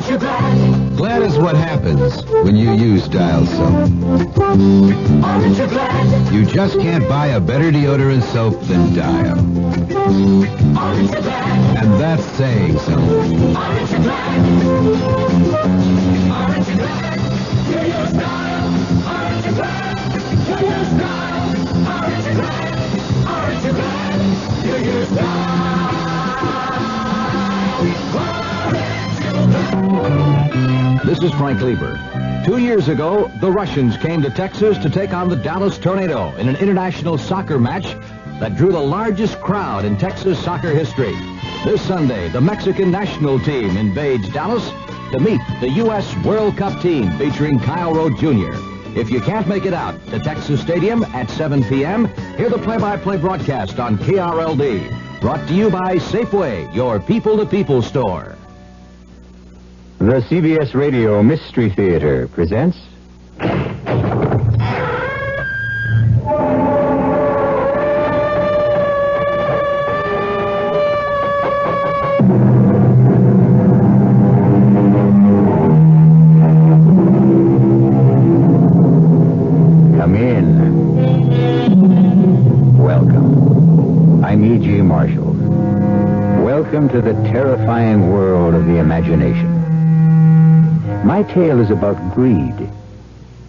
Aren't you glad? Glad is what happens when you use Dial soap. Aren't you glad? You just can't buy a better deodorant soap than Dial. Aren't you glad? And that's saying something. Aren't you glad? Aren't you glad? You use Dial. Aren't you glad? You use Dial. Aren't you glad? Aren't you glad? You use Dial. This is Frank Lieber. 2 years ago, the Russians came to Texas to take on the Dallas Tornado in an international soccer match that drew the largest crowd in Texas soccer history. This Sunday, the Mexican national team invades Dallas to meet the U.S. World Cup team featuring Kyle Rote Jr. If you can't make it out to Texas Stadium at 7 p.m., hear the play-by-play broadcast on KRLD. Brought to you by Safeway, your people-to-people store. The CBS Radio Mystery Theater presents... Come in. Welcome. I'm E.G. Marshall. Welcome to the terrifying world of the imagination. My tale is about greed,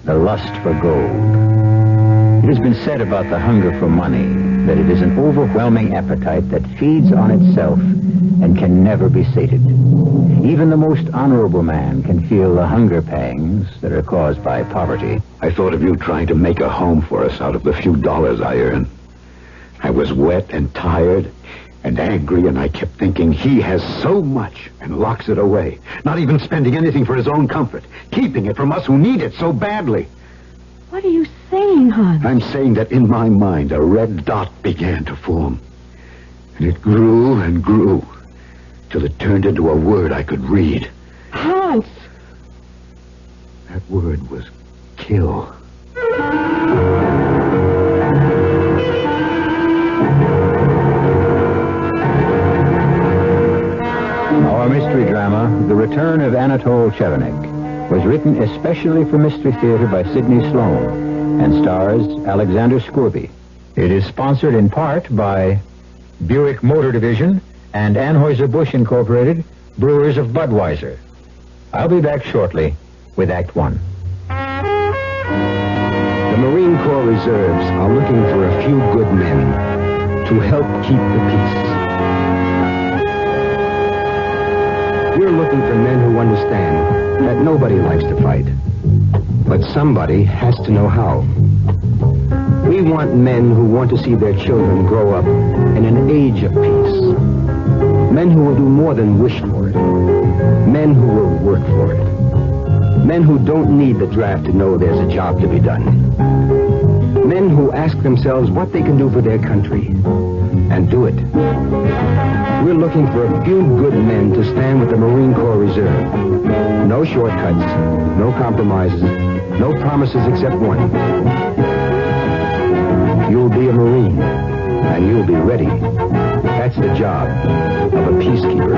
the lust for gold. It has been said about the hunger for money that it is an overwhelming appetite that feeds on itself and can never be sated. Even the most honorable man can feel the hunger pangs that are caused by poverty. I thought of you trying to make a home for us out of the few dollars I earn. I was wet and tired and angry, and I kept thinking he has so much and locks it away, not even spending anything for his own comfort, keeping it from us who need it so badly. What are you saying, Hans? I'm saying that in my mind a red dot began to form, and it grew and grew till it turned into a word I could read. Hans! That word was kill. Our mystery drama, The Return of Anatole Chevenic, was written especially for Mystery Theater by Sidney Sloan and stars Alexander Scourby. It is sponsored in part by Buick Motor Division and Anheuser-Busch Incorporated, brewers of Budweiser. I'll be back shortly with Act One. The Marine Corps Reserves are looking for a few good men to help keep the peace. We're looking for men who understand that nobody likes to fight, but somebody has to know how. We want men who want to see their children grow up in an age of peace. Men who will do more than wish for it. Men who will work for it. Men who don't need the draft to know there's a job to be done. Men who ask themselves what they can do for their country and do it. We're looking for a few good men to stand with the Marine Corps Reserve. No shortcuts, no compromises, no promises except one. You'll be a Marine, and you'll be ready. That's the job of a peacekeeper.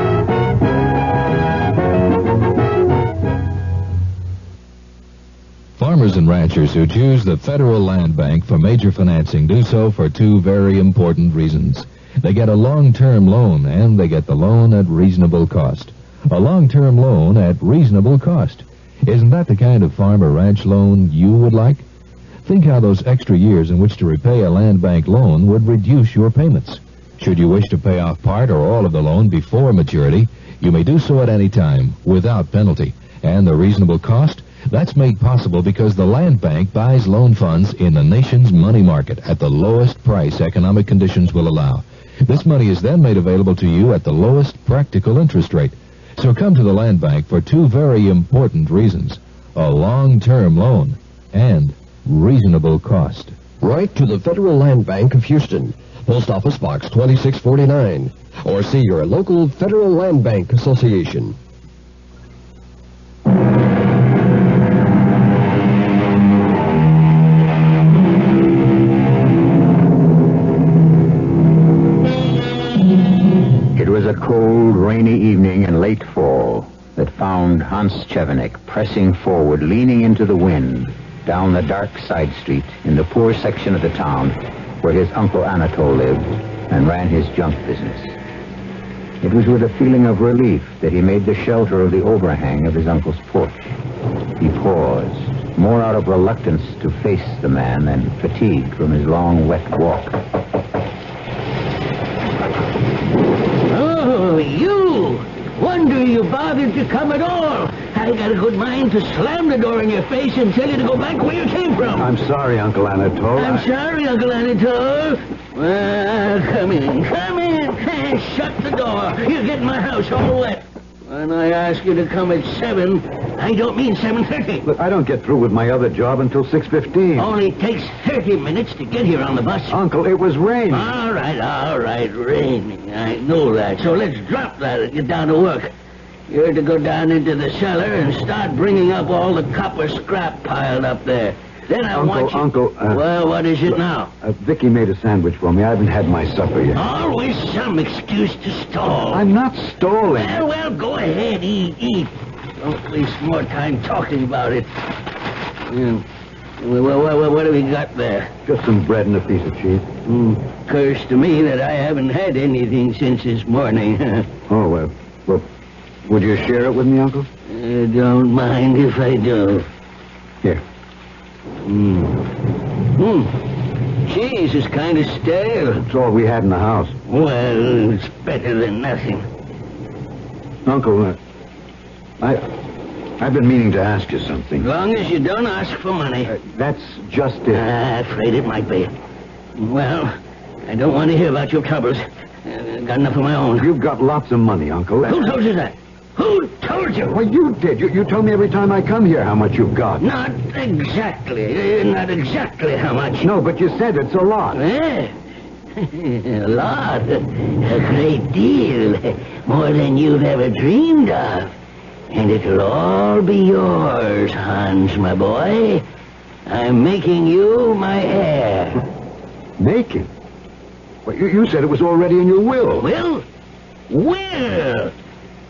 Farmers and ranchers who choose the Federal Land Bank for major financing do so for two very important reasons. They get a long-term loan, and they get the loan at reasonable cost. A long-term loan at reasonable cost. Isn't that the kind of farm or ranch loan you would like? Think how those extra years in which to repay a land bank loan would reduce your payments. Should you wish to pay off part or all of the loan before maturity, you may do so at any time, without penalty. And the reasonable cost? That's made possible because the land bank buys loan funds in the nation's money market at the lowest price economic conditions will allow. This money is then made available to you at the lowest practical interest rate. So come to the land bank for two very important reasons. A long-term loan and reasonable cost. Write to the Federal Land Bank of Houston, Post Office Box 2649, or see your local Federal Land Bank Association. It was a cold, rainy evening in late fall that found Hans Chevenic pressing forward, leaning into the wind, down the dark side street in the poor section of the town where his uncle Anatole lived and ran his junk business. It was with a feeling of relief that he made the shelter of the overhang of his uncle's porch. He paused, more out of reluctance to face the man than fatigued from his long, wet walk. Oh, you! Wonder you bothered to come at all. I got a good mind to slam the door in your face and tell you to go back where you came from. I'm sorry, Uncle Anatole. I'm sorry, Uncle Anatole. Well, come in. Shut the door. You get my house all wet. When I ask you to come at 7, I don't mean 7:30. Look, I don't get through with my other job until 6:15. Only takes 30 minutes to get here on the bus. Uncle, it was raining. All right, raining. I know that. So let's drop that and get down to work. You're to go down into the cellar and start bringing up all the copper scrap piled up there. Then I want you... Uncle, well, what is it now? Vicky made a sandwich for me. I haven't had my supper yet. Always some excuse to stall. I'm not stalling. Well, go ahead, eat. Don't waste more time talking about it. Well, what do we got there? Just some bread and a piece of cheese. Curse to me that I haven't had anything since this morning. Oh, well, would you share it with me, Uncle? Don't mind if I do. Here. Cheese is kind of stale. It's all we had in the house. Well, it's better than nothing. Uncle, I've been meaning to ask you something. As long as you don't ask for money. That's just it. Afraid it might be. Well, I don't want to hear about your troubles. Got enough of my own. You've got lots of money, Uncle. Who told you that? Who told you? Well, you did. You tell me every time I come here how much you've got. Not exactly how much. No, but you said it's a lot. A lot. A great deal. More than you've ever dreamed of. And it'll all be yours, Hans, my boy. I'm making you my heir. Making? Well, you said it was already in your will. Will?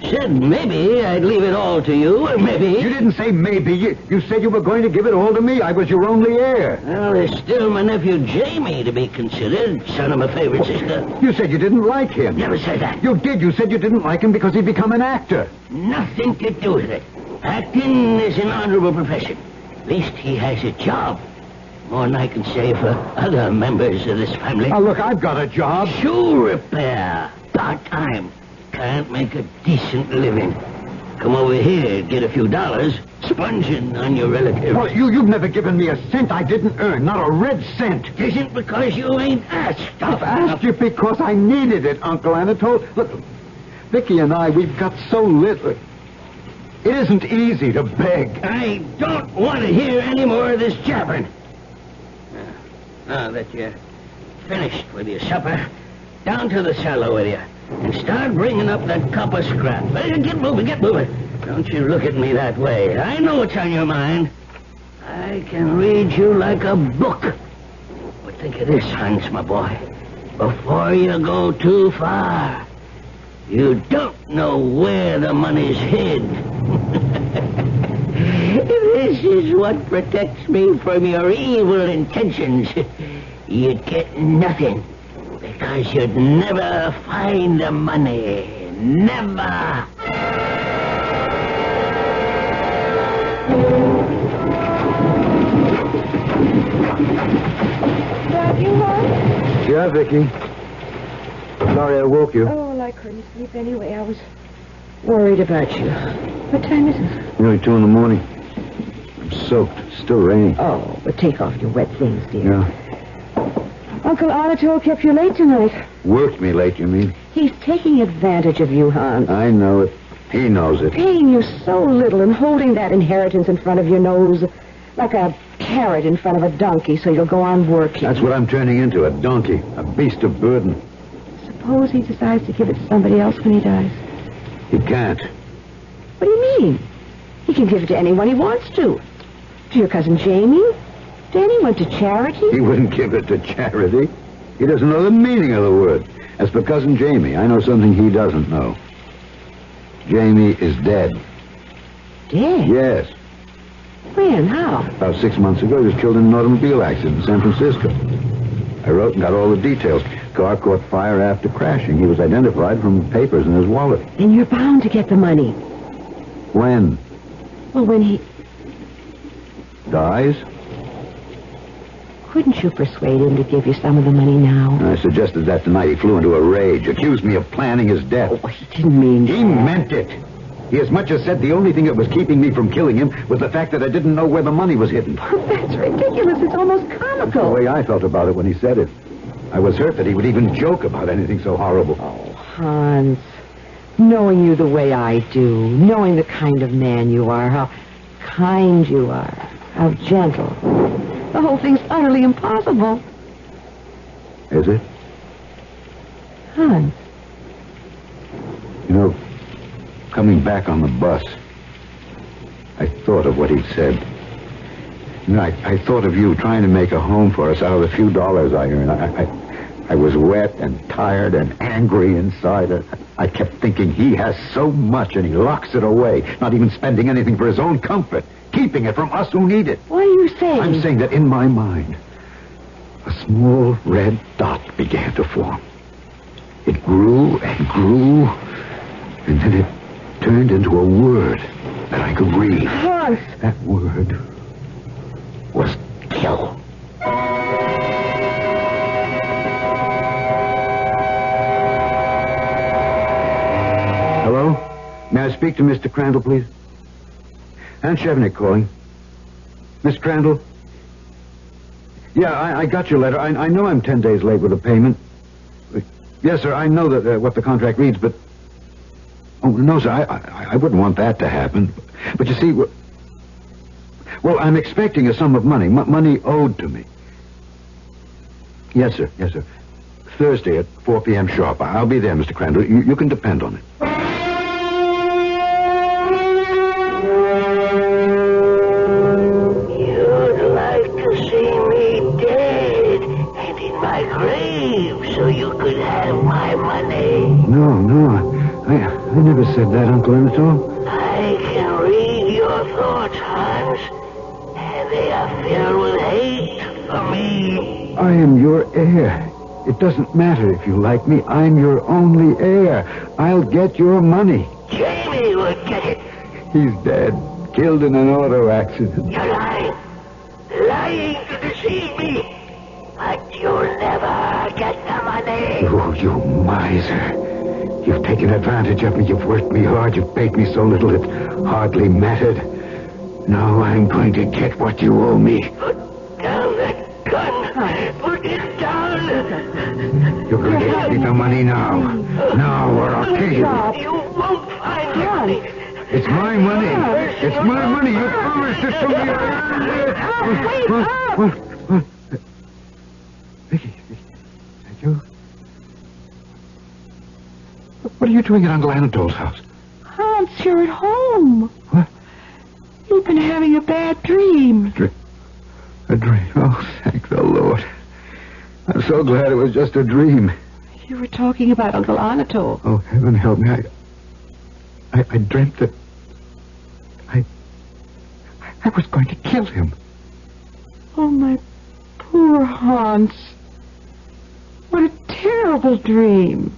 Said maybe I'd leave it all to you, or maybe... You didn't say maybe. You said you were going to give it all to me. I was your only heir. Well, there's still my nephew Jamie to be considered, son of my favorite sister. You said you didn't like him. Never said that. You did. You said you didn't like him because he'd become an actor. Nothing to do with it. Acting is an honorable profession. At least he has a job. More than I can say for other members of this family. Now, look, I've got a job. Shoe repair. Part-time. Can't make a decent living. Come over here, get a few dollars, sponging on your relatives. Well, you've never given me a cent I didn't earn, not a red cent. It isn't because you ain't asked. I've asked you because I needed it, Uncle Anatole. Look, Vicky and I, we've got so little. It isn't easy to beg. I don't want to hear any more of this jabbering. Now that you're finished with your supper, down to the cellar with you. And start bringing up that copper scrap. Get moving. Don't you look at me that way. I know what's on your mind. I can read you like a book. But think of this, Hans, my boy. Before you go too far, you don't know where the money's hid. This is what protects me from your evil intentions. You'd get nothing. Because you'd never find the money. Never. That you, Mom? Yeah, Vicky. Sorry I woke you. Oh, well, I couldn't sleep anyway. I was worried about you. What time is it? Nearly 2 in the morning. I'm soaked. It's still raining. Oh, but take off your wet things, dear. Yeah. Uncle Anatole kept you late tonight. Worked me late, you mean? He's taking advantage of you, Hans. I know it. He knows it. Paying you so little and holding that inheritance in front of your nose like a carrot in front of a donkey so you'll go on working. That's what I'm turning into, a donkey, a beast of burden. Suppose he decides to give it to somebody else when he dies. He can't. What do you mean? He can give it to anyone he wants to. To your cousin Jamie? To anyone, to charity? He wouldn't give it to charity. He doesn't know the meaning of the word. As for Cousin Jamie, I know something he doesn't know. Jamie is dead. dead? Yes. When? How? About 6 months ago, he was killed in an automobile accident in San Francisco. I wrote and got all the details. Car caught fire after crashing. He was identified from papers in his wallet. Then you're bound to get the money. When? Well, when he... Dies? Couldn't you persuade him to give you some of the money now? I suggested that tonight. He flew into a rage, accused me of planning his death. Oh, he didn't mean... He meant it. He as much as said the only thing that was keeping me from killing him was the fact that I didn't know where the money was hidden. Oh, that's ridiculous. It's almost The comical. way I felt about it when he said it. I was hurt that he would even joke about anything so horrible. Oh, Hans. Knowing you the way I do, knowing the kind of man you are, how kind you are, how gentle. The whole thing's utterly impossible. Is it? Hans. You know, coming back on the bus, I thought of what he'd said. You know, I thought of you trying to make a home for us out of the few dollars I earn. I was wet and tired and angry inside. I kept thinking he has so much and he locks it away, not even spending anything for his own comfort, keeping it from us who need it. What are you saying? I'm saying that in my mind, a small red dot began to form. It grew and grew, and then it turned into a word that I could read. Hans! That word was kill. Hello? May I speak to Mr. Crandall, please? Ann Chevenic calling. Miss Crandall? Yeah, I got your letter. I know I'm 10 days late with the payment. Yes, sir, I know that what the contract reads, but... Oh, no, sir, I wouldn't want that to happen. But you see, well, I'm expecting a sum of money, money owed to me. Yes, sir, yes, sir. Thursday at 4 p.m. sharp. I'll be there, Mr. Crandall. You can depend on it. You'd like to see me dead and in my grave so you could have my money. No, I never said that, Uncle Anatole. I can read your thoughts, Hans, and they are filled with hate for me. I am your heir. It doesn't matter if you like me. I'm your only heir. I'll get your money. Jamie would get it. He's dead. Killed in an auto accident. You're lying. Lying to deceive me. But you'll never get the money. Oh, you miser. You've taken advantage of me. You've worked me hard. You've paid me so little it hardly mattered. Now I'm going to get what you owe me. Put down that gun. Put it down. You're going to get me the money now. Now, or I'll kill you. You won't find it. It's my money. It's my money. You promised it to me. What? Vicky, is that you? What are you doing at Uncle Anatole's house? Hans, you're at home. What? You've been having a bad dream. A dream? Oh, thank the Lord. I'm so glad it was just a dream. You were talking about Uncle Anatole. Oh, heaven help me. I dreamt that I was going to kill him. Oh, my poor Hans. What a terrible dream.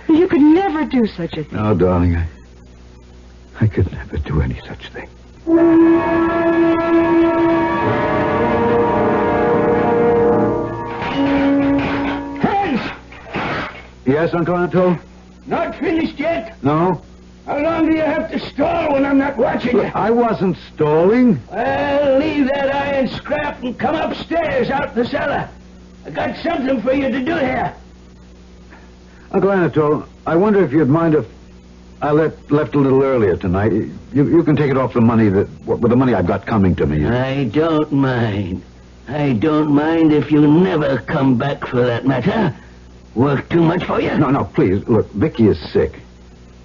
You could never do such a thing. No, darling, I could never do any such thing. Hans! Yes, Uncle Anatole? Not finished yet? No? How long do you have to stall when I'm not watching you? I wasn't stalling. Well, leave that iron scrap and come upstairs out the cellar. I got something for you to do here. Uncle Anatole, I wonder if you'd mind if I left a little earlier tonight. You can take it off the money with the money I've got coming to me. I don't mind. I don't mind if you never come back for that matter. Work too much for you? No, please. Look, Vicky is sick.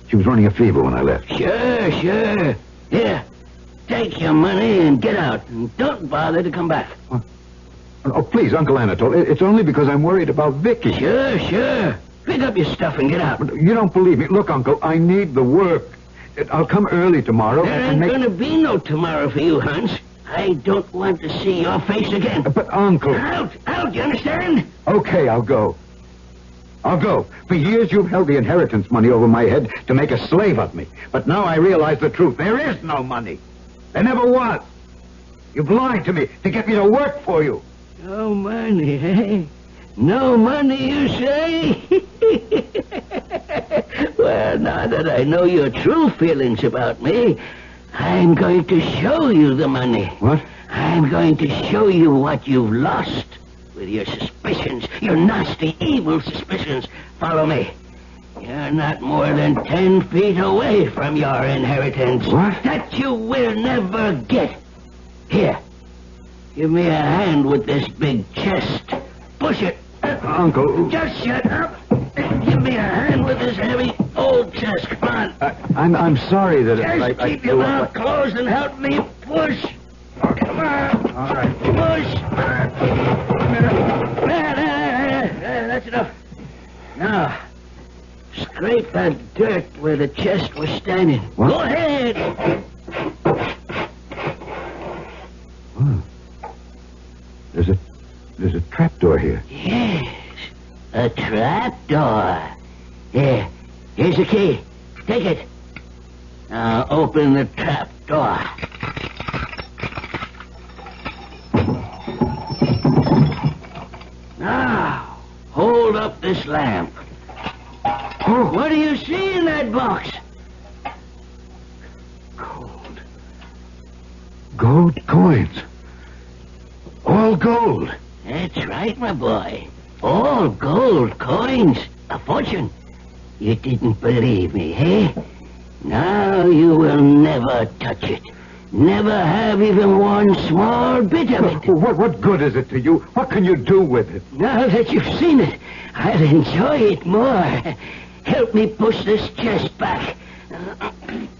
She was running a fever when I left. Sure. Here, take your money and get out. And don't bother to come back. Oh, please, Uncle Anatole. It's only because I'm worried about Vicky. Sure. Pick up your stuff and get out. You don't believe me. Look, Uncle, I need the work. I'll come early tomorrow There ain't going to be no tomorrow for you, Hans. I don't want to see your face again. But, Uncle... Out, you understand? Okay, I'll go. I'll go. For years you've held the inheritance money over my head to make a slave of me. But now I realize the truth. There is no money. There never was. You've lied to me to get me to work for you. No money, eh? No money, you say? Well, now that I know your true feelings about me, I'm going to show you the money. What? I'm going to show you what you've lost with your suspicions, your nasty, evil suspicions. Follow me. You're not more than 10 feet away from your inheritance. What? That you will never get. Here. Give me a hand with this big chest. Push it. Uncle... Just shut up. Give me a hand with this heavy old chest. Come on. I'm sorry that... Just keep your mouth closed and help me push. Come on. All right. Push. That's enough. Now, scrape that dirt where the chest was standing. What? Go ahead. Oh. There's a trapdoor here. Yes, a trapdoor. Here, here's the key. Take it. Now, open the trapdoor. Now, hold up this lamp. Oh, What do you see in that box? gold. Gold coins. All gold. That's right, my boy. All gold coins. A fortune. You didn't believe me, eh? Now you will never touch it. Never have even one small bit of it. What good is it to you? What can you do with it? Now that you've seen it, I'll enjoy it more. Help me push this chest back.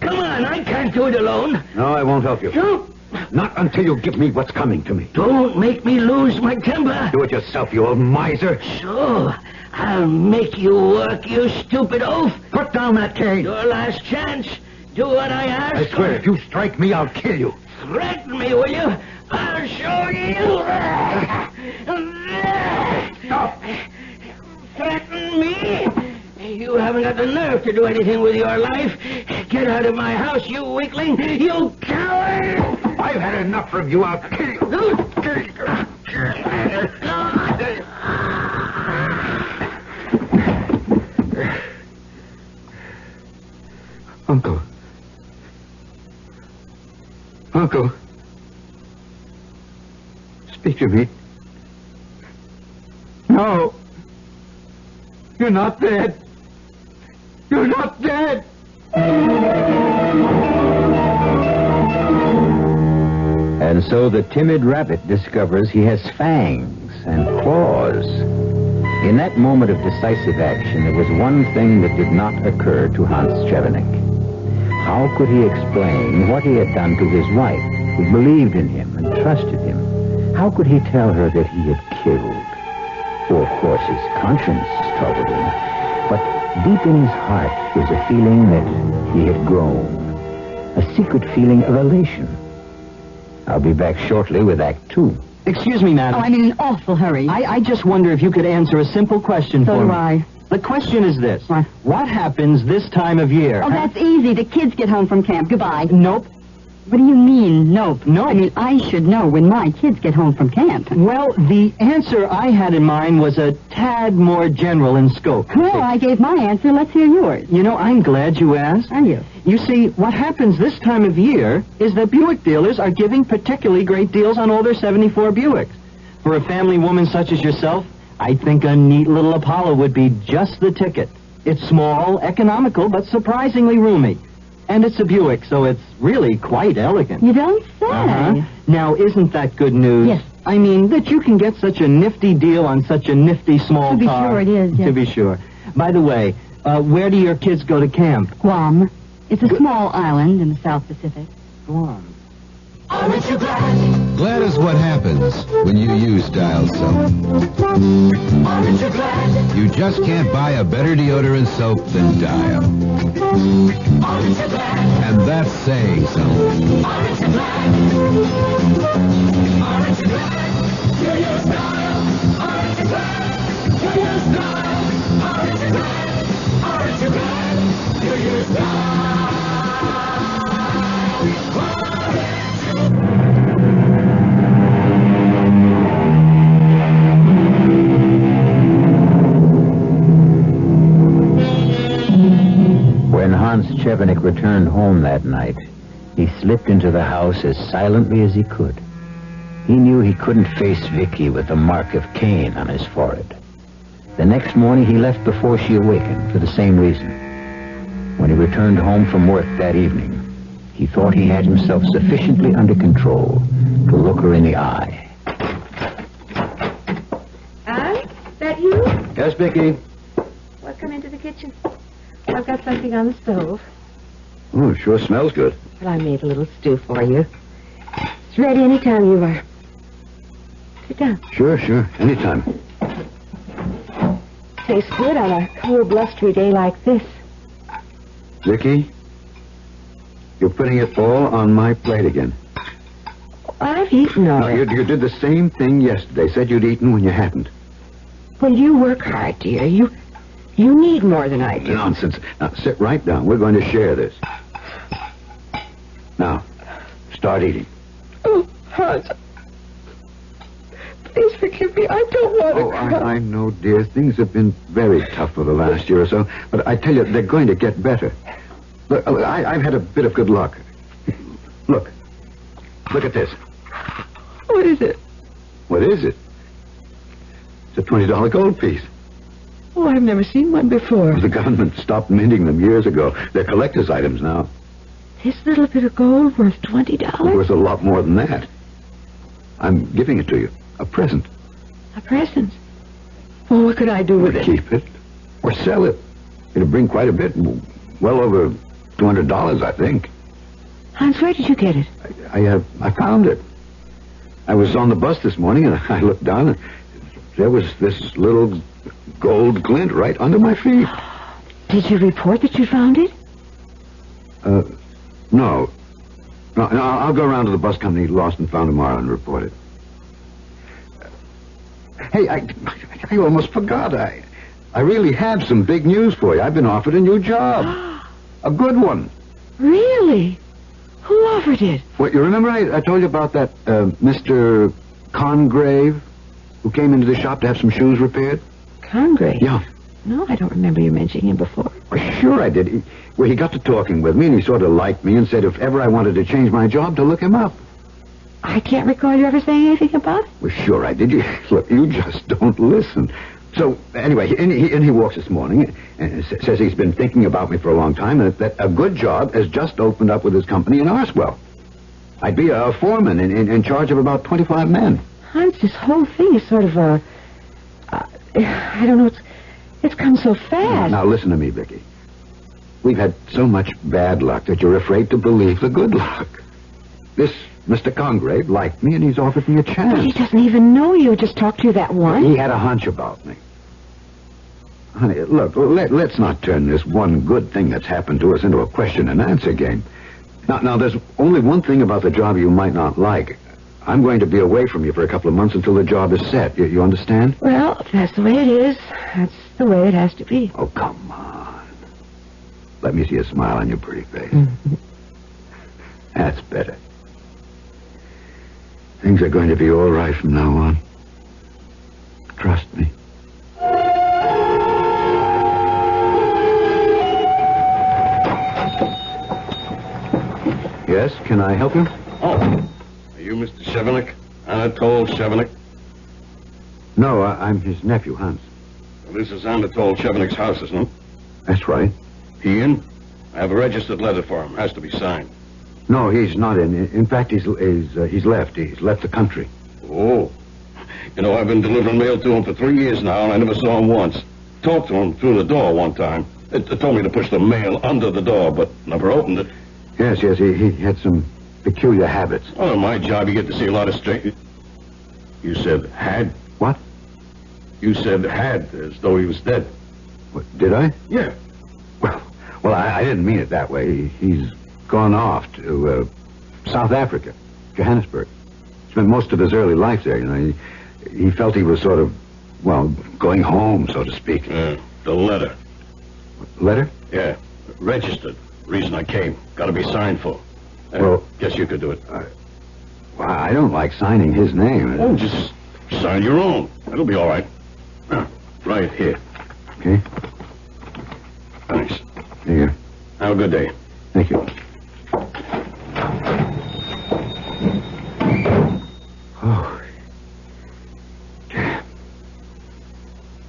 Come on, I can't do it alone. No, I won't help you. Don't. Not until you give me what's coming to me. Don't make me lose my temper. Do it yourself, you old miser. So, I'll make you work, you stupid oaf. Put down that cane. Your last chance. Do what I ask. I swear, if you strike me, I'll kill you. Threaten me, will you? I'll show you. Stop. Threaten me? You haven't got the nerve to do anything with your life. Get out of my house, you weakling. You coward. I've had enough from you. I'll kill you. Uncle. Uncle. Speak to me. No. You're not dead. You're not dead. And so the timid rabbit discovers he has fangs and claws. In that moment of decisive action, there was one thing that did not occur to Hans Chevenic. How could he explain what he had done to his wife, who believed in him and trusted him? How could he tell her that he had killed? For, of course, his conscience troubled him. But deep in his heart was a feeling that he had grown. A secret feeling of elation. I'll be back shortly with Act 2. Excuse me, madam. Oh, I'm in an awful hurry. I just wonder if you could answer a simple question So for do me. I. The question is this. What? What happens this time of year? Oh, that's easy. The kids get home from camp. Goodbye. Nope. What do you mean, nope? Nope. I mean, I should know when my kids get home from camp. Well, the answer I had in mind was a tad more general in scope. Well, I gave my answer. Let's hear yours. You know, I'm glad you asked. Are you? You see, what happens this time of year is that Buick dealers are giving particularly great deals on older 74 Buicks. For a family woman such as yourself, I think a neat little Apollo would be just the ticket. It's small, economical, but surprisingly roomy. And it's a Buick, so it's really quite elegant. You don't say. Uh-huh. Now, isn't that good news? Yes. I mean, that you can get such a nifty deal on such a nifty small To be car. sure it is, yes. To be sure. By the way, where do your kids go to camp? Guam. It's a small island in the South Pacific. Guam. Aren't you glad? Glad is what happens when you use Dial soap. Aren't you glad? You just can't buy a better deodorant soap than Dial. Aren't you glad? And that's saying something. Aren't you glad? Aren't you glad? You're your style. Aren't you glad? You're your style. Aren't you glad? Aren't you glad? You're your style. When Hans Chevenic returned home that night, he slipped into the house as silently as he could. He knew he couldn't face Vicky with the mark of Cain on his forehead. The next morning, he left before she awakened for the same reason. When he returned home from work that evening, he thought he had himself sufficiently under control to look her in the eye. Anne, that you? Yes, Vicky? Well, come into the kitchen. I've got something on the stove. Oh, it sure smells good. Well, I made a little stew for you. It's ready any time you are. Sit down. Sure. Anytime. Tastes good on a cold, blustery day like this. Vicky, you're putting it all on my plate again. I've eaten already. You did the same thing yesterday. Said you'd eaten when you hadn't. Well, you work hard, dear. You need more than I do. Nonsense. Now, sit right down. We're going to share this. Now, start eating. Oh, Hans. Please forgive me. I don't want to cry. I know, dear. Things have been very tough for the last year or so. But I tell you, they're going to get better. Look, I've had a bit of good luck. Look at this. What is it? What is it? It's a $20 gold piece. Oh, I've never seen one before. The government stopped minting them years ago. They're collector's items now. This little bit of gold worth $20? Worth a lot more than that. I'm giving it to you. A present. A present? Well, what could I do with it? Keep it. Or sell it. It'll bring quite a bit. Well over $200, I think. Hans, where did you get it? I found it. I was on the bus this morning, and I looked down, and there was this little gold glint right under my feet. Did you report that you found it? No. No, I'll go around to the bus company lost and found tomorrow and report it. Hey, I almost forgot. I really have some big news for you. I've been offered a new job. A good one. Really? Who offered it? Well, you remember I told you about that Mr. Congrave who came into the shop to have some shoes repaired? Congrave? Yeah. No, I don't remember you mentioning him before. Well, sure I did. He got to talking with me, and he sort of liked me and said if ever I wanted to change my job, to look him up. I can't recall you ever saying anything about it. Well, sure I did. Look, you just don't listen. So, anyway, he walks this morning and says he's been thinking about me for a long time and that a good job has just opened up with his company in Arswell. I'd be a foreman in charge of about 25 men. Hans, this whole thing is sort of I don't know, it's come so fast. Now, listen to me, Vicky. We've had so much bad luck that you're afraid to believe the good luck. This Mr. Congrave liked me, and he's offered me a chance. But he doesn't even know you. Just talked to you that once. He had a hunch about me. Honey, look, let's not turn this one good thing that's happened to us into a question and answer game. Now, there's only one thing about the job you might not like. I'm going to be away from you for a couple of months until the job is set. You understand? Well, if that's the way it is, that's the way it has to be. Oh, come on. Let me see a smile on your pretty face. That's better. Things are going to be all right from now on. Trust me. Yes, can I help you? Oh, are you Mr. Chevenic? Anatole Chevenic? No, I'm his nephew, Hans. Well, this is Anatole Chevenic's house, isn't it? That's right. He in? I have a registered letter for him. Has to be signed. No, he's not in. In fact, he's left. He's left the country. Oh. You know, I've been delivering mail to him for 3 years now, and I never saw him once. Talked to him through the door one time. It told me to push the mail under the door, but never opened it. Yes, he had some peculiar habits. Well, in my job, you get to see a lot of strange... You said had? What? You said had, as though he was dead. What, did I? Yeah. Well, Well, I didn't mean it that way. He's gone off to South Africa, Johannesburg. Spent most of his early life there, you know. He felt he was sort of, well, going home, so to speak. The letter. Letter? Yeah, registered. Reason I came. Got to be signed for. Well, guess you could do it. Well, I don't like signing his name. Oh, just sign your own. That'll be all right. Right here. Okay. Thanks. Here. Have a good day. Thank you. Oh. Damn.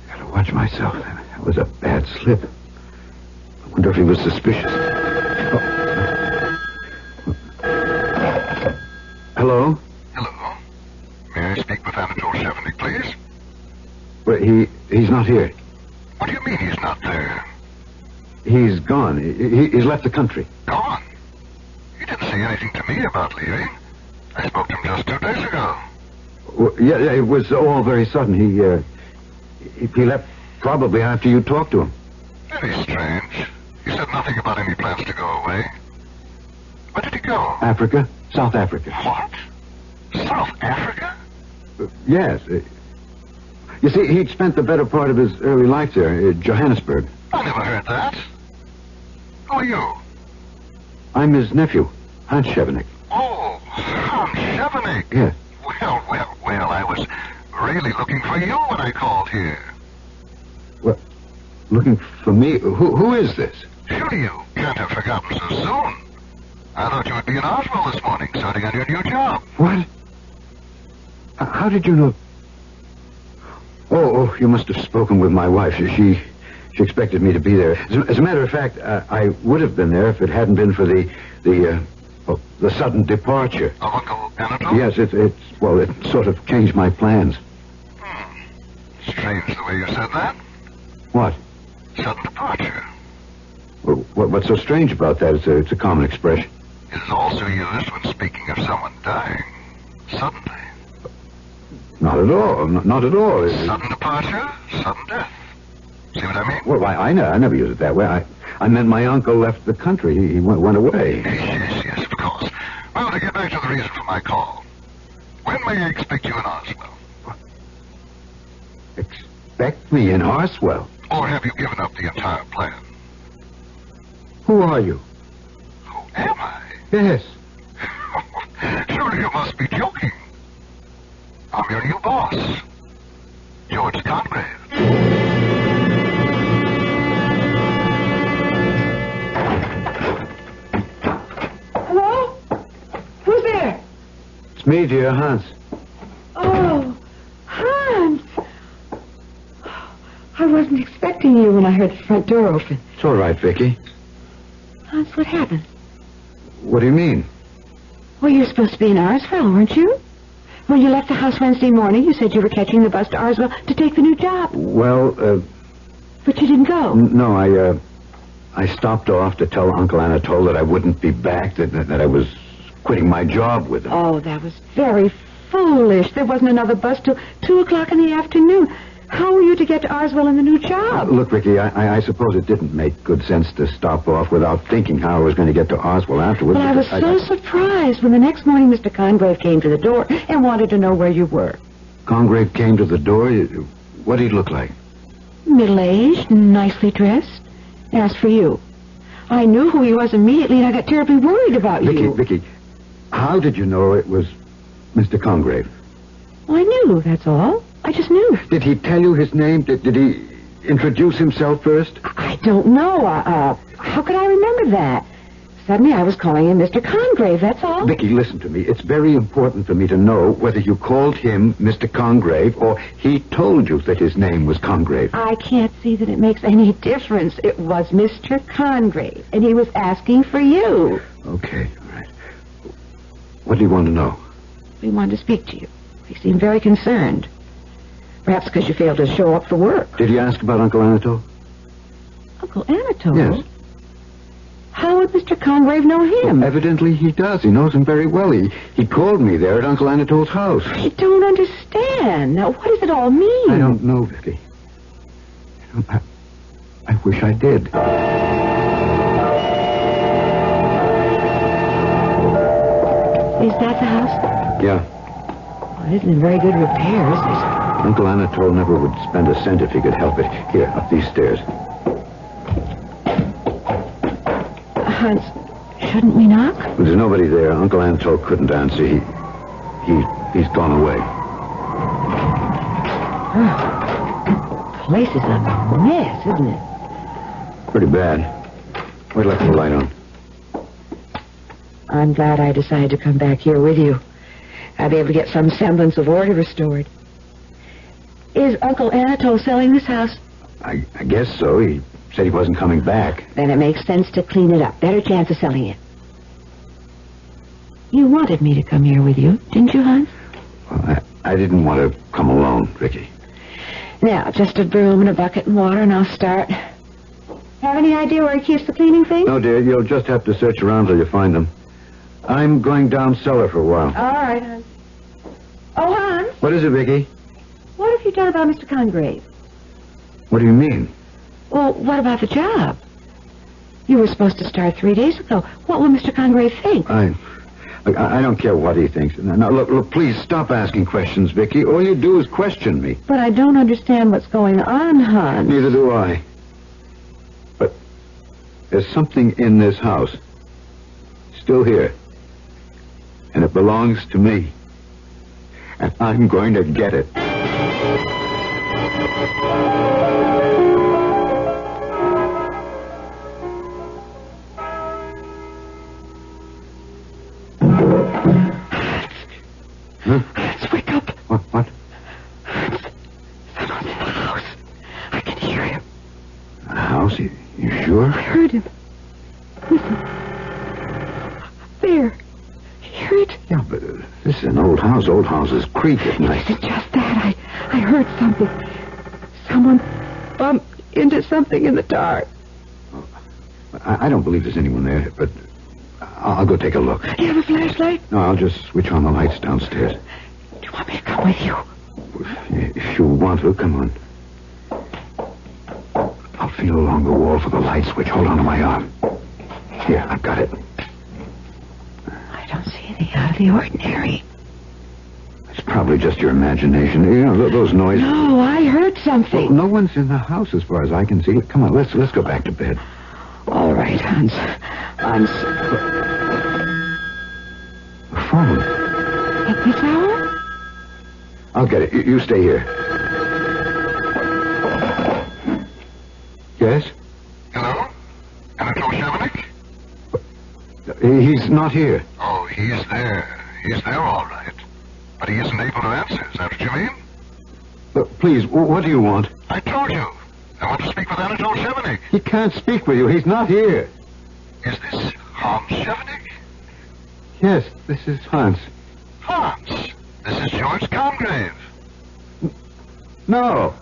Gotta watch myself. That was a bad slip. I wonder if he was suspicious. Oh. Hello? Hello. May I speak with Anatole Chevenic, please? Well, he's not here. What do you mean he's not there? He's gone. He's left the country. Gone? He didn't say anything to me about leaving. I spoke to him just 2 days ago. Well, yeah, it was all very sudden. He left probably after you talked to him. Very strange. He said nothing about any plans to go away. Where did he go? Africa. South Africa. What? South Africa? Yes. You see, he'd spent the better part of his early life there, Johannesburg. I never heard that. Who are you? I'm his nephew, Hans Chevenic. Oh, Hans Chevenic. Yes. Well, I was really looking for you when I called here. What? Looking for me? Who is this? Surely you can't have forgotten so soon. I thought you would be in Oswald this morning, starting on your new job. What? How did you know? Oh, you must have spoken with my wife. She expected me to be there. As a matter of fact, I would have been there if it hadn't been for the sudden departure. Of Uncle Anatole? Yes, it sort of changed my plans. Strange the way you said that. What? Sudden departure. Well, what's so strange about that? It's a common expression. It is also used when speaking of someone dying. Suddenly. Not at all. Not at all. Sudden departure, sudden death. See what I mean? Well, I never use it that way. I meant my uncle left the country. He went away. Yes, of course. Well, to get back to the reason for my call. When may I expect you in Oswald? What? Expect me in Oswald? Or have you given up the entire plan? Who are you? Who am I? Yes. Surely you must be joking. I'm your new boss, George Congrave. Hello? Who's there? It's me, dear, Hans. Oh, Hans. I wasn't expecting you when I heard the front door open. It's all right, Vicky. Hans, what happened? What do you mean? Well, you were supposed to be in Arsville, weren't you? When you left the house Wednesday morning, you said you were catching the bus to Arsville to take the new job. Well, But you didn't go. No, I stopped off to tell Uncle Anatole that I wouldn't be back, that I was quitting my job with him. Oh, that was very foolish. There wasn't another bus till 2 o'clock in the afternoon. How were you to get to Arsville in the new job? Look, Vicky, I suppose it didn't make good sense to stop off without thinking how I was going to get to Arsville afterwards. Well, I was so surprised when the next morning Mr. Congrave came to the door and wanted to know where you were. Congrave came to the door? What did he look like? Middle-aged, nicely dressed. Asked for you. I knew who he was immediately, and I got terribly worried about you. Vicky, how did you know it was Mr. Congrave? Well, I knew, that's all. I just knew. Did he tell you his name? Did he introduce himself first? I don't know. How could I remember that? Suddenly I was calling him Mr. Congrave, that's all. Vicky, listen to me. It's very important for me to know whether you called him Mr. Congrave or he told you that his name was Congrave. I can't see that it makes any difference. It was Mr. Congrave, and he was asking for you. Okay, all right. What do you want to know? He wanted to speak to you. He seemed very concerned. Perhaps because you failed to show up for work. Did you ask about Uncle Anatole? Uncle Anatole? Yes. How would Mr. Congrave know him? Evidently he does. He knows him very well. He called me there at Uncle Anatole's house. I don't understand. Now, what does it all mean? I don't know, Vicky. I wish I did. that the house? Yeah. Well, it isn't in very good repairs. Uncle Anatole never would spend a cent if he could help it. Here, up these stairs. Hans, shouldn't we knock? Well, there's nobody there. Uncle Anatole couldn't answer. He's gone away. The place is a mess, isn't it? Pretty bad. Wait till I put the light on. I'm glad I decided to come back here with you. I'll be able to get some semblance of order restored. Is Uncle Anatole selling this house? I guess so. He said he wasn't coming back. Then it makes sense to clean it up. Better chance of selling it. You wanted me to come here with you, didn't you, Hans? Well, I didn't want to come alone, Vicky. Now, just a broom and a bucket and water, and I'll start. Have any idea where he keeps the cleaning things? No, dear. You'll just have to search around till you find them. I'm going down cellar for a while. All right, Hans. Oh, Hans. What is it, Vicky? What have you done about Mr. Congreve? What do you mean? Well, what about the job? You were supposed to start 3 days ago. What will Mr. Congreve think? I don't care what he thinks. Now, look, please stop asking questions, Vicky. All you do is question me. But I don't understand what's going on, Hans. Neither do I. But there's something in this house. Still here. And it belongs to me. And I'm going to get it. Hans, wake up. What? Hans, someone's in the house. I can hear him. The house? You sure? I heard him. Listen. There. Hear it? Yeah, but this is an old house. Old houses creak at night. It's just that. I heard something. Someone bumped into something in the dark. I don't believe there's anyone there, but I'll go take a look. Do you have a flashlight? No, I'll just switch on the lights downstairs. Do you want me to come with you? If you want to, come on. I'll feel along the wall for the light switch. Hold on to my arm. Here, I've got it. I don't see anything out of the ordinary. It's probably just your imagination. You know, those noises. No, I heard something. Well, no one's in the house as far as I can see. Come on, let's go back to bed. All right, Hans. The phone. At this hour? I'll get it. You stay here. Yes? Hello? Anatole Chevenic? He's not here. Oh, he's there. He's there all right. But he isn't able to answer. Is that what you mean? Please, what do you want? I told you. I want to speak with Anatole Chevenic. He can't speak with you. He's not here. Is this Hans Chevenic? Yes, this is Hans. Hans, this is George Congreve. No,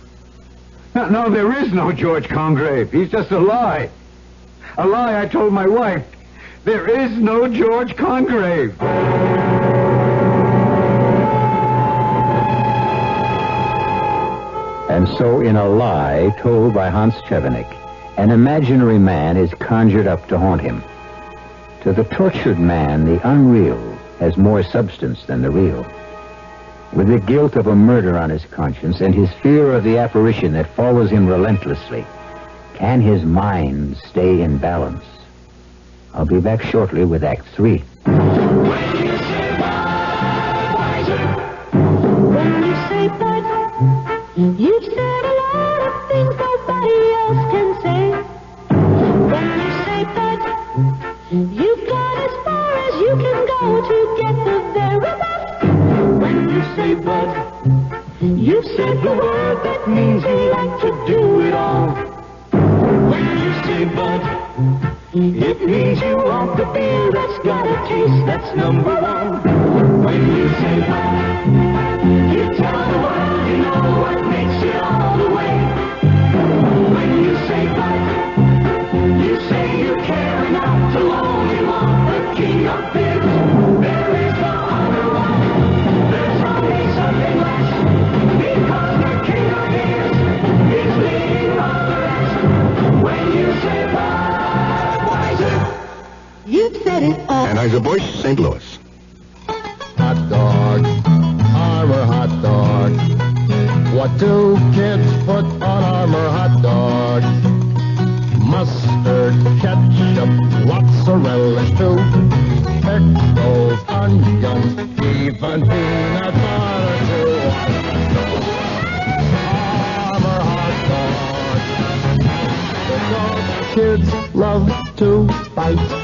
there is no George Congreve. He's just a lie. A lie I told my wife. There is no George Congreve. And so, in a lie told by Hans Chevenic, an imaginary man is conjured up to haunt him. To the tortured man, the unreal has more substance than the real. With the guilt of a murder on his conscience and his fear of the apparition that follows him relentlessly, can his mind stay in balance? I'll be back shortly with Act 3. You've said a lot of things nobody else can say. When you say but, you've gone as far as you can go to get the very best. When you say but, you've said the word that means you like to do it all. When you say but, it means you want the beer that's got a taste that's number one. When you say but, you tell the world you know what makes it all the way. When you say but, you say you care enough to only want the king of beers. There is no other one. There's only something less. Because the king of beers is leading all the rest. When you say Budweiser, you've said it all. Anheuser-Busch, St. Louis. hot dog. Armour hot dog. What do kids put on Armour hot dog? Mustard, ketchup, lots of relish too. Pickles, onions, even peanut butter too. Armour hot dog. Because kids love to bite.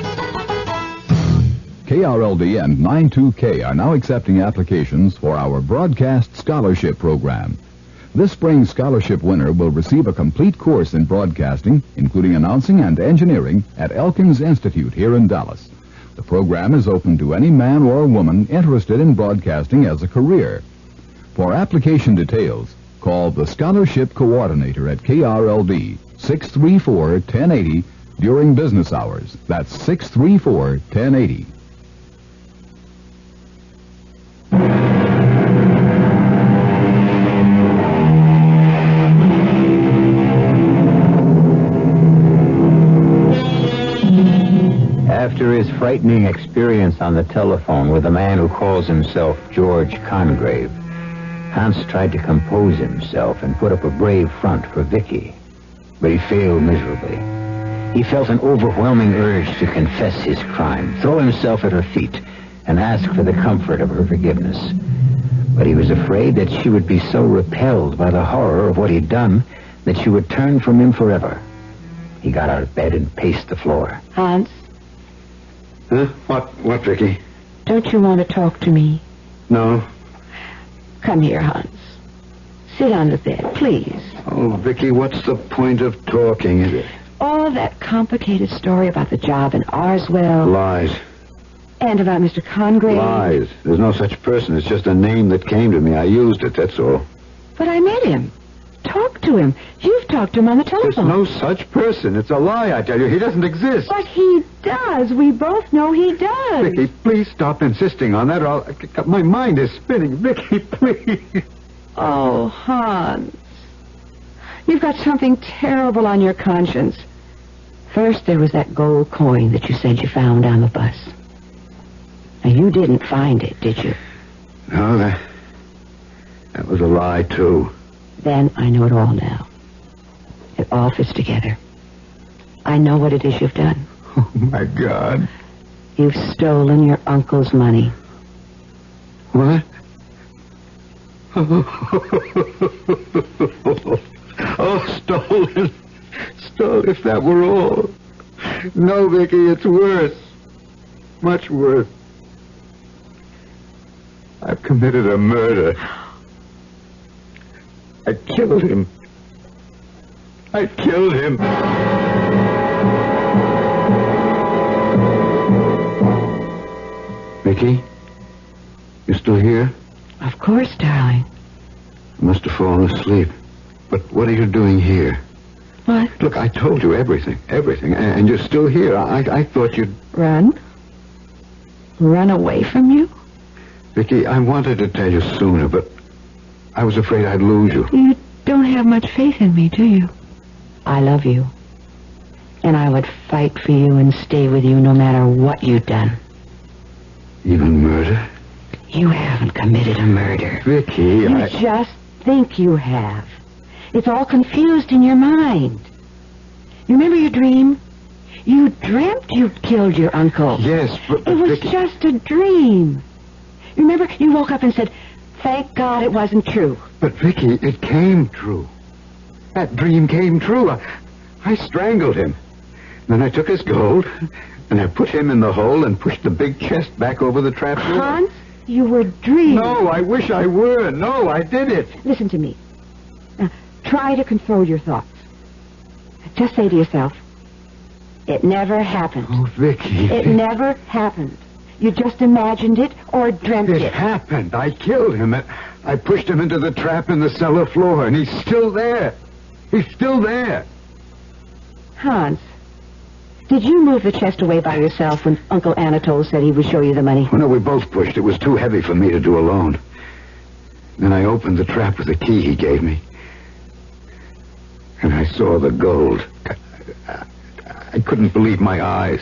KRLD and 92K are now accepting applications for our Broadcast Scholarship Program. This spring's scholarship winner will receive a complete course in broadcasting, including announcing and engineering, at Elkins Institute here in Dallas. The program is open to any man or woman interested in broadcasting as a career. For application details, call the Scholarship Coordinator at KRLD, 634-1080, during business hours. That's 634-1080. After his frightening experience on the telephone with a man who calls himself George Congrave, Hans tried to compose himself and put up a brave front for Vicky, but he failed miserably. He felt an overwhelming urge to confess his crime, throw himself at her feet, and ask for the comfort of her forgiveness. But he was afraid that she would be so repelled by the horror of what he'd done that she would turn from him forever. He got out of bed and paced the floor. Hans? Huh? What, Vicky? Don't you want to talk to me? No. Come here, Hans. Sit on the bed, please. Oh, Vicky, what's the point of talking? All that complicated story about the job in Arswell. Lies. And about Mr. Congrave. Lies. There's no such person. It's just a name that came to me. I used it, that's all. But I met him. Talked to him. You've talked to him on the telephone. There's no such person. It's a lie, I tell you. He doesn't exist. But he does. We both know he does. Vicky, please stop insisting on that, or my mind is spinning. Vicky, please. Oh, Hans. You've got something terrible on your conscience. First, there was that gold coin that you said you found on the bus. Now, you didn't find it, did you? No, that was a lie, too. Then I know it all now. It all fits together. I know what it is you've done. Oh, my God. You've stolen your uncle's money. What? Stolen. Stolen, if that were all. No, Vicky, it's worse. Much worse. I've committed a murder. I killed him. I killed him. Vicky? You still here? Of course, darling. You must have fallen asleep. But what are you doing here? What? Look, I told you everything. Everything. And you're still here. I thought you'd... Run? Run away from you? Vicky, I wanted to tell you sooner, but I was afraid I'd lose you. You don't have much faith in me, do you? I love you. And I would fight for you and stay with you no matter what you'd done. Even murder? You haven't committed a murder. Vicky, You just think you have. It's all confused in your mind. You remember your dream? You dreamt you'd killed your uncle. Yes, but it was Vicky... just a dream. You remember you woke up and said, thank God it wasn't true. But, Vicky, it came true. That dream came true. I strangled him. Then I took his gold, and I put him in the hole and pushed the big chest back over the trap door. Hans, you were dreaming. No, I wish I were. No, I did it. Listen to me. Now, try to control your thoughts. Just say to yourself, it never happened. Oh, Vicky. It never happened. You just imagined it or dreamt it. It happened. I killed him. I pushed him into the trap in the cellar floor, and he's still there. He's still there. Hans, did you move the chest away by yourself when Uncle Anatole said he would show you the money? Oh, no, we both pushed. It was too heavy for me to do alone. Then I opened the trap with the key he gave me. And I saw the gold. I couldn't believe my eyes.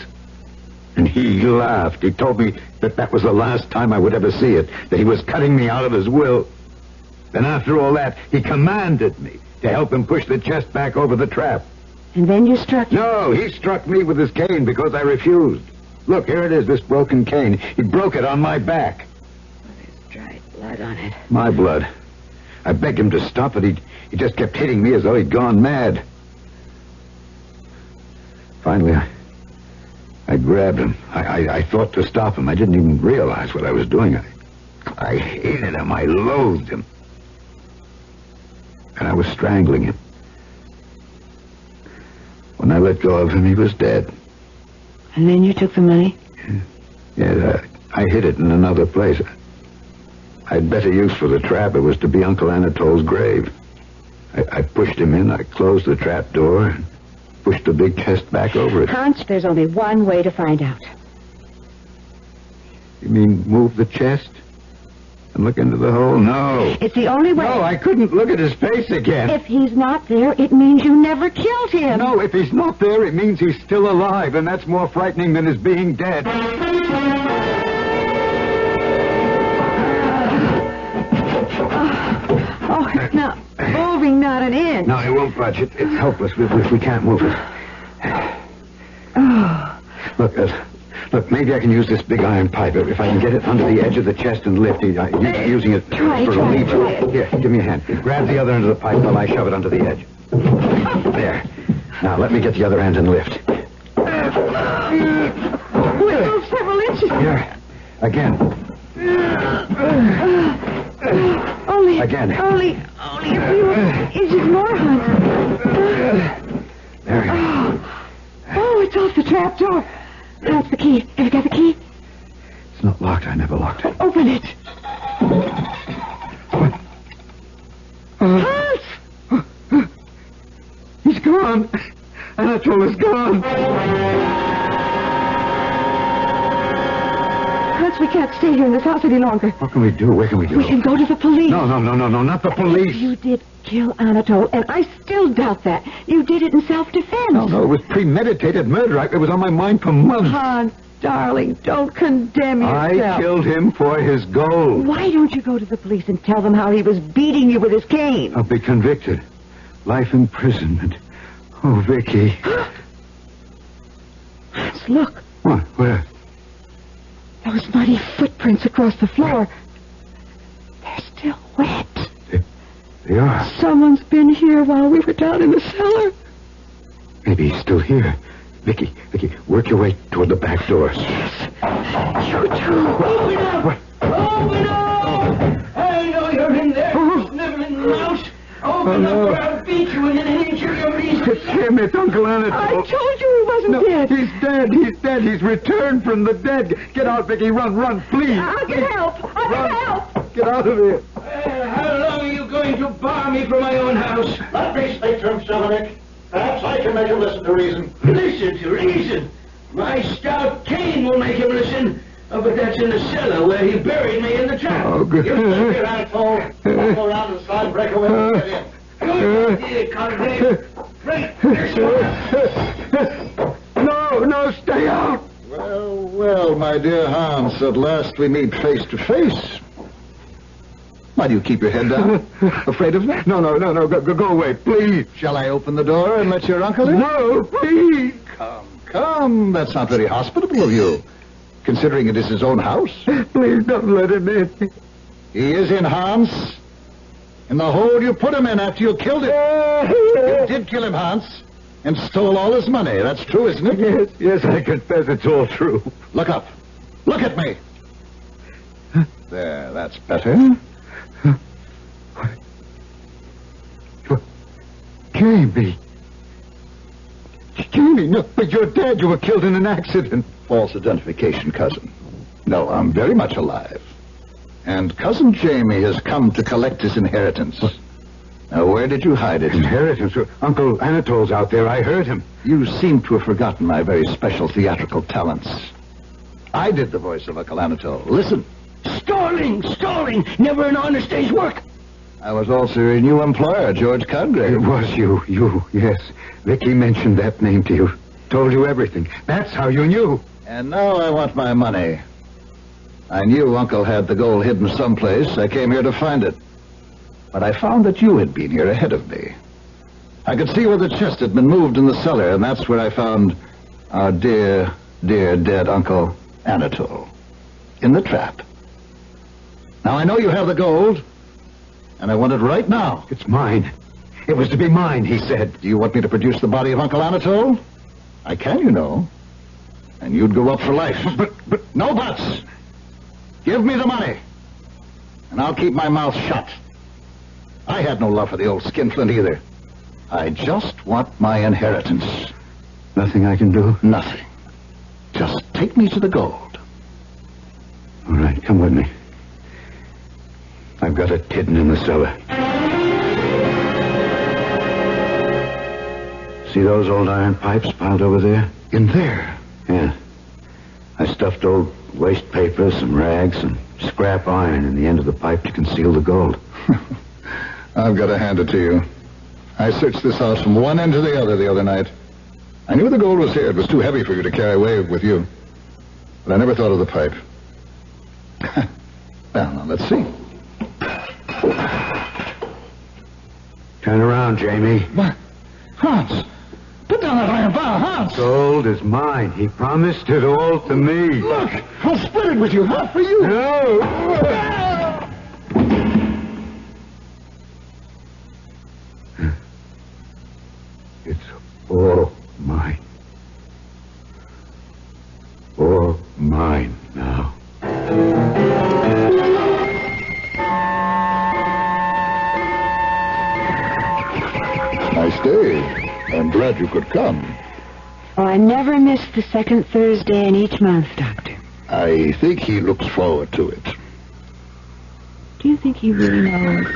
And he laughed. He told me that was the last time I would ever see it, that he was cutting me out of his will. Then after all that, he commanded me to help him push the chest back over the trap. And then you struck him? No, he struck me with his cane because I refused. Look, here it is, this broken cane. He broke it on my back. There's dried blood on it. My blood. I begged him to stop it. He just kept hitting me as though he'd gone mad. Finally, I grabbed him. I thought to stop him. I didn't even realize what I was doing. I hated him. I loathed him. And I was strangling him. When I let go of him, he was dead. And then you took the money? Yeah, I hid it in another place. I had better use for the trap. It was to be Uncle Anatole's grave. I pushed him in. I closed the trap door and pushed the big chest back over it. Hans, there's only one way to find out. You mean move the chest and look into the hole? No. It's the only way. No, I couldn't look at his face again. If he's not there, it means you never killed him. No, if he's not there, it means he's still alive, and that's more frightening than his being dead. Oh, it's not moving, not an inch. No, it won't budge. It's helpless. We can't move it. Oh. Look, maybe I can use this big iron pipe. If I can get it under the edge of the chest and lift it, using it for relief. Here, give me a hand. Grab the other end of the pipe while I shove it under the edge. There. Now, let me get the other end and lift. We moved several inches. Here. Again. Again. Only a few inches more, Hans. There we go. Oh, it's off the trap door. That's the key. Have you got the key? It's not locked. I never locked it. Open it. Hans! He's gone. Anatole is gone. Hans, we can't stay here in this house any longer. What can we do? Where can we go? We can go to the police. No, not the police. You did kill Anatole, and I still doubt that. You did it in self-defense. No, it was premeditated murder. It was on my mind for months. Hans, darling, don't condemn yourself. I killed him for his gold. Why don't you go to the police and tell them how he was beating you with his cane? I'll be convicted. Life imprisonment. Oh, Vicky. Hans, look. What? Where? Those muddy footprints across the floor. They're still wet. They are. Someone's been here while we were down in the cellar. Maybe he's still here. Vicky, work your way toward the back door. Yes. You too. Open up! What? Open up! I know you're in there, sniveling mouse. Open up or I'll beat you within an inch of your reason. It's him. It's Uncle Anatole. I told you he wasn't dead. He's dead. He's dead. He's returned from the dead. Get out, Vicky. Run, please. I'll get help. Get out of here. How long are you going to bar me from my own house? Let me speak to him, chevenic. Perhaps I can make him listen to reason. Listen to reason? My stout cane will make him listen. Oh, but that's in the cellar where he buried me in the trap. Oh, good. You stay here, Anatole. I'll go around and slide break away and get in. Good idea, Conrad. Break this one. No, stay out. Well, my dear Hans, at last we meet face to face. Why do you keep your head down? Afraid of me? No. Go away, please. Shall I open the door and let your uncle in? No, please. Come. That's not very hospitable of you, considering it is his own house. Please don't let him in. He is in, Hans. In the hole you put him in after you killed him. You did kill him, Hans, and stole all his money. That's true, isn't it? Yes, I confess it's all true. Look up. Look at me. There, that's better. Jamie, no, but you're dead. You were killed in an accident. False identification, cousin. No, I'm very much alive. And Cousin Jamie has come to collect his inheritance. Now, where did you hide it? Inheritance? Uncle Anatole's out there. I heard him. You seem to have forgotten my very special theatrical talents. I did the voice of Uncle Anatole. Listen. Stalling! Never an honest day's work. I was also your new employer, George Congreve. It was you, yes. Vicky mentioned that name to you. Told you everything. That's how you knew. And now I want my money. I knew Uncle had the gold hidden someplace. I came here to find it. But I found that you had been here ahead of me. I could see where the chest had been moved in the cellar, and that's where I found our dear, dear dead Uncle Anatole. In the trap. Now, I know you have the gold, and I want it right now. It's mine. It was to be mine, he said. Do you want me to produce the body of Uncle Anatole? I can, you know. And you'd go up for life. But no buts. Give me the money, and I'll keep my mouth shut. I had no love for the old skinflint either. I just want my inheritance. Nothing I can do? Nothing. Just take me to the gold. All right, come with me. I've got it hidden in the cellar. See those old iron pipes piled over there? In there? Yeah. I stuffed old waste paper, some rags, some scrap iron in the end of the pipe to conceal the gold. I've got to hand it to you. I searched this house from one end to the other night. I knew the gold was here. It was too heavy for you to carry away with you. But I never thought of the pipe. Well, now, let's see. Turn around, Jamie. What? Hans! Put down that iron bar, Hans! Gold is mine. He promised it all to me. Look! I'll split it with you. Half for you. No! It's all mine. All mine now. Nice day. I'm glad you could come. Oh, I never miss the second Thursday in each month, Doctor. I think he looks forward to it. Do you think he really knows?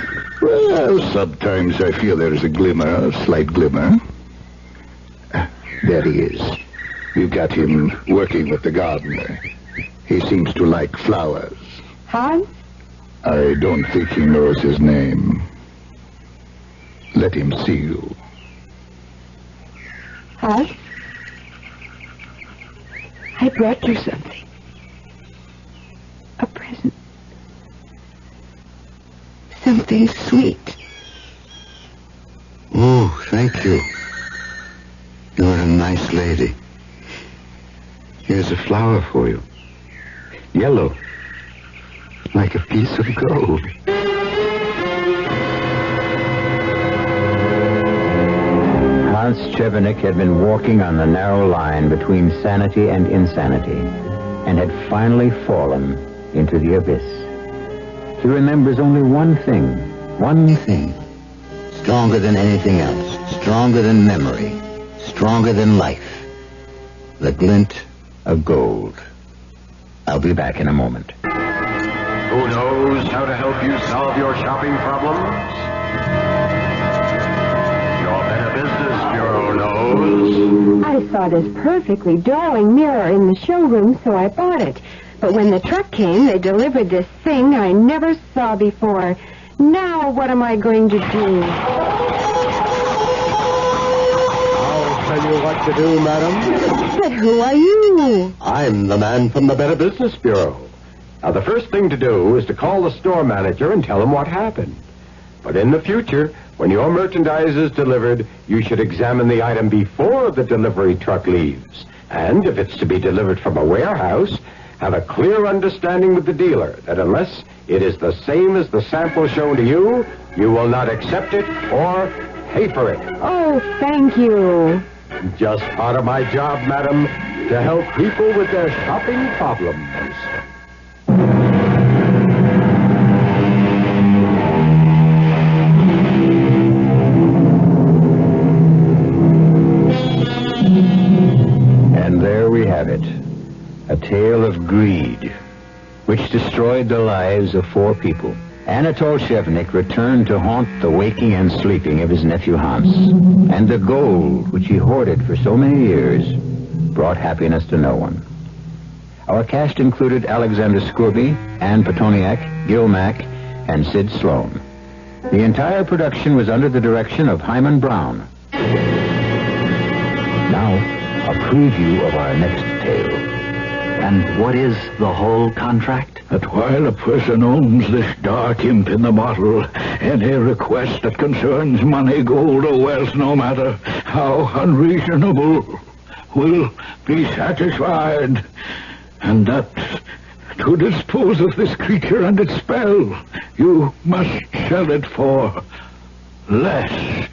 Well, sometimes I feel there is a glimmer, a slight glimmer. There he is. We've got him working with the gardener. He seems to like flowers. Hans? I don't think he knows his name. Let him see you. Hans? I brought you something. A present. Something sweet. Oh, thank you. You're a nice lady. Here's a flower for you. Yellow. Like a piece of gold. Hans Chevenic had been walking on the narrow line between sanity and insanity, and had finally fallen into the abyss. He remembers only one thing, Stronger than anything else. Stronger than memory. Stronger than life. the glint of gold. I'll be back in a moment. Who knows how to help you solve your shopping problems? Your Better Business Bureau knows. I saw this perfectly darling mirror in the showroom, so I bought it. But when the truck came, they delivered this thing I never saw before. Now what am I going to do? I'll tell you what to do, madam. But who are you? I'm the man from the Better Business Bureau. Now, the first thing to do is to call the store manager and tell him what happened. But in the future, when your merchandise is delivered, you should examine the item before the delivery truck leaves. And if it's to be delivered from a warehouse, have a clear understanding with the dealer that unless it is the same as the sample shown to you, you will not accept it or pay for it. Oh, thank you. Just part of my job, madam, to help people with their shopping problems. And there we have it. A tale of greed, which destroyed the lives of 4 people. Anatole Chevenic returned to haunt the waking and sleeping of his nephew Hans. And the gold, which he hoarded for so many years, brought happiness to no one. Our cast included Alexander Scourby, Anne Petoniak, Gil Mack, and Sid Sloan. The entire production was under the direction of Himan Brown. Now, a preview of our next tale. And what is the whole contract? That while a person owns this dark imp in the bottle, any request that concerns money, gold, or wealth, no matter how unreasonable, will be satisfied. And that to dispose of this creature and its spell, you must sell it for less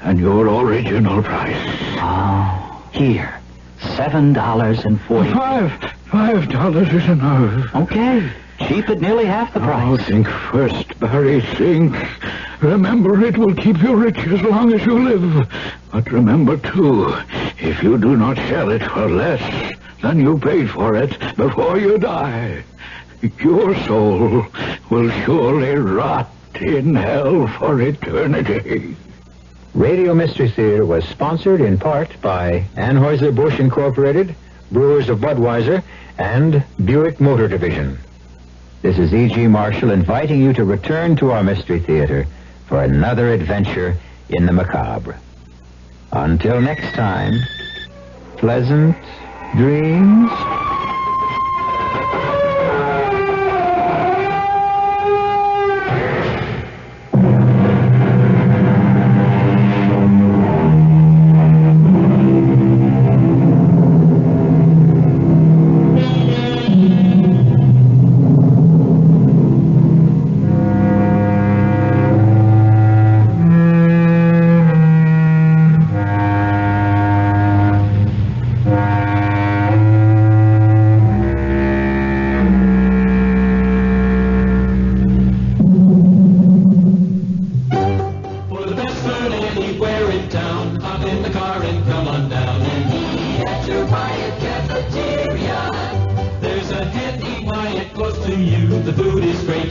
than your original price. Oh, here. $7.40. $5 is enough. Okay. Cheap at nearly half the price. Oh, think first, Barry, think. Remember, it will keep you rich as long as you live. But remember, too, if you do not sell it for less than you paid for it before you die, your soul will surely rot in hell for eternity. Radio Mystery Theater was sponsored in part by Anheuser-Busch Incorporated, Brewers of Budweiser, and Buick Motor Division. This is E.G. Marshall inviting you to return to our Mystery Theater for another adventure in the macabre. Until next time, pleasant dreams.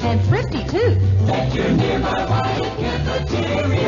And thrifty, too. At your nearby Wyatt Cafeteria.